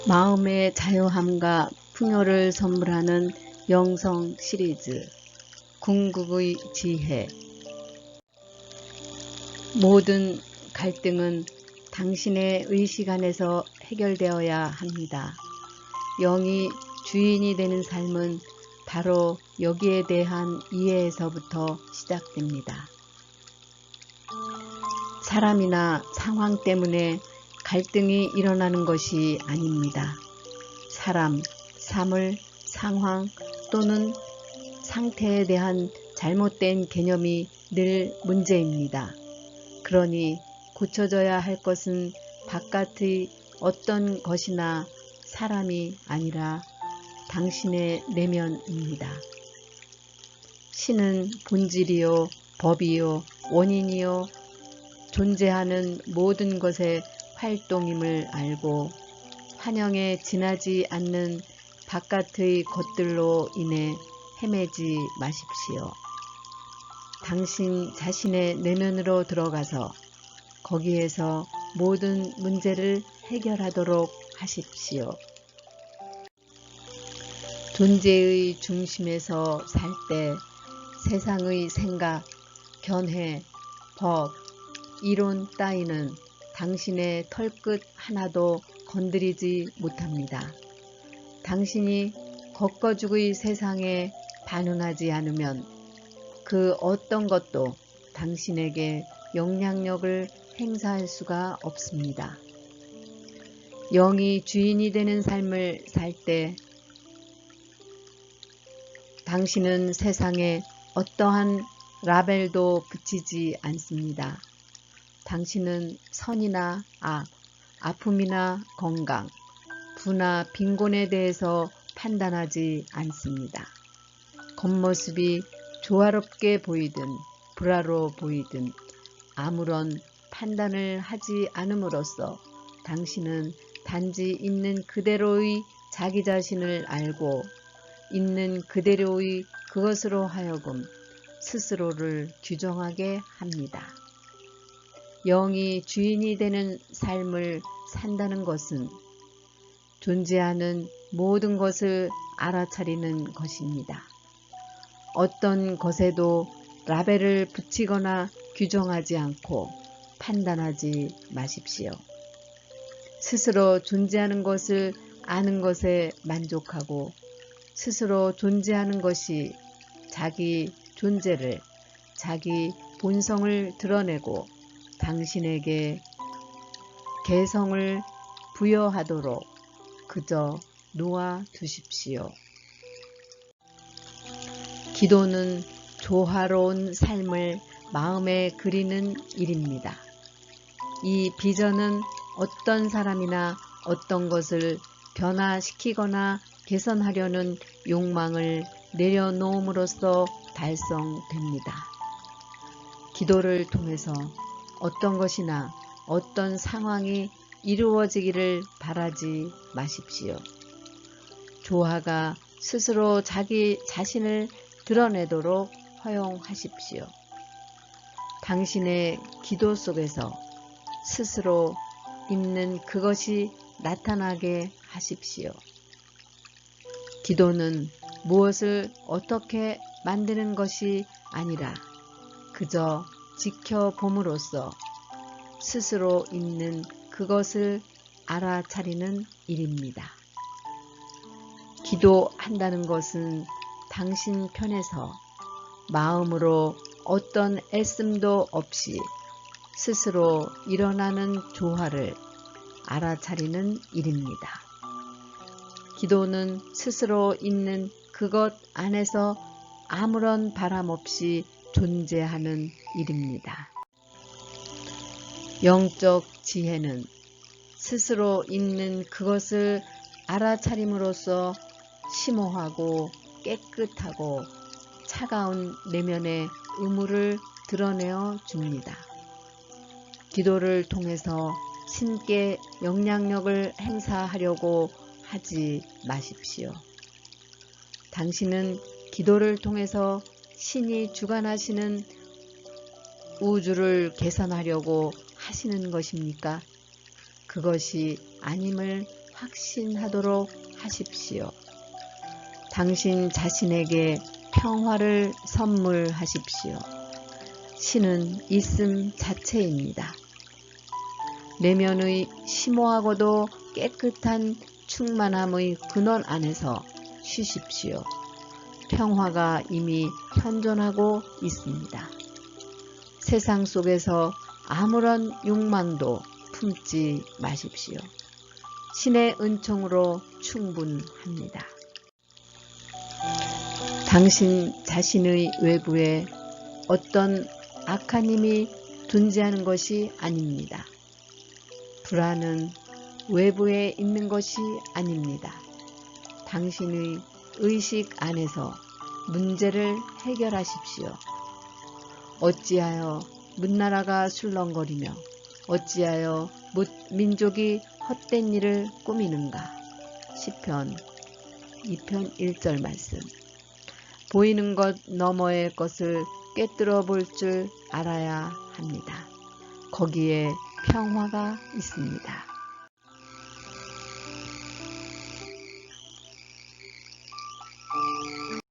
마음의 자유함과 풍요를 선물하는 영성 시리즈 궁극의 지혜. 모든 갈등은 당신의 의식 안에서 해결되어야 합니다. 영이 주인이 되는 삶은 바로 여기에 대한 이해에서부터 시작됩니다. 사람이나 상황 때문에 갈등이 일어나는 것이 아닙니다. 사람, 사물, 상황 또는 상태에 대한 잘못된 개념이 늘 문제입니다. 그러니 고쳐져야 할 것은 바깥의 어떤 것이나 사람이 아니라 당신의 내면입니다. 신은 본질이요, 법이요, 원인이요, 존재하는 모든 것의 활동임을 알고 환영에 지나지 않는 바깥의 것들로 인해 헤매지 마십시오. 당신 자신의 내면으로 들어가서 거기에서 모든 문제를 해결하도록 하십시오. 존재의 중심에서 살 때 세상의 생각, 견해, 법, 이론 따위는 당신의 털끝 하나도 건드리지 못합니다. 당신이 걷거죽의 세상에 반응하지 않으면 그 어떤 것도 당신에게 영향력을 행사할 수가 없습니다. 영이 주인이 되는 삶을 살 때 당신은 세상에 어떠한 라벨도 붙이지 않습니다. 당신은 선이나 악, 아픔이나 건강, 부나 빈곤에 대해서 판단하지 않습니다. 겉모습이 조화롭게 보이든 불화로 보이든 아무런 판단을 하지 않음으로써 당신은 단지 있는 그대로의 자기 자신을 알고 있는 그대로의 그것으로 하여금 스스로를 규정하게 합니다. 영이 주인이 되는 삶을 산다는 것은 존재하는 모든 것을 알아차리는 것입니다. 어떤 것에도 라벨을 붙이거나 규정하지 않고 판단하지 마십시오. 스스로 존재하는 것을 아는 것에 만족하고 스스로 존재하는 것이 자기 존재를, 자기 본성을 드러내고 당신에게 개성을 부여하도록 그저 놓아 두십시오. 기도는 조화로운 삶을 마음에 그리는 일입니다. 이 비전은 어떤 사람이나 어떤 것을 변화시키거나 개선하려는 욕망을 내려놓음으로써 달성됩니다. 기도를 통해서 어떤 것이나 어떤 상황이 이루어지기를 바라지 마십시오. 조화가 스스로 자기 자신을 드러내도록 허용하십시오. 당신의 기도 속에서 스스로 있는 그것이 나타나게 하십시오. 기도는 무엇을 어떻게 만드는 것이 아니라 그저 지켜봄으로써 스스로 있는 그것을 알아차리는 일입니다. 기도한다는 것은 당신 편에서 마음으로 어떤 애씀도 없이 스스로 일어나는 조화를 알아차리는 일입니다. 기도는 스스로 있는 그것 안에서 아무런 바람 없이 존재하는 일입니다. 영적 지혜는 스스로 있는 그것을 알아차림으로써 심오하고 깨끗하고 차가운 내면의 의무를 드러내어 줍니다. 기도를 통해서 신께 영향력을 행사하려고 하지 마십시오. 당신은 기도를 통해서 신이 주관하시는 우주를 개선하려고 하시는 것입니까? 그것이 아님을 확신하도록 하십시오. 당신 자신에게 평화를 선물하십시오. 신은 있음 자체입니다. 내면의 심오하고도 깨끗한 충만함의 근원 안에서 쉬십시오. 평화가 이미 현존하고 있습니다. 세상 속에서 아무런 욕망도 품지 마십시오. 신의 은총으로 충분합니다. 당신 자신의 외부에 어떤 악한 힘이 존재하는 것이 아닙니다. 불안은 외부에 있는 것이 아닙니다. 당신의 의식 안에서 문제를 해결하십시오. 어찌하여 문나라가 술렁거리며 어찌하여 민족이 헛된 일을 꾸미는가. 시편 2편 1절 말씀. 보이는 것 너머의 것을 꿰뚫어 볼 줄 알아야 합니다. 거기에 평화가 있습니다.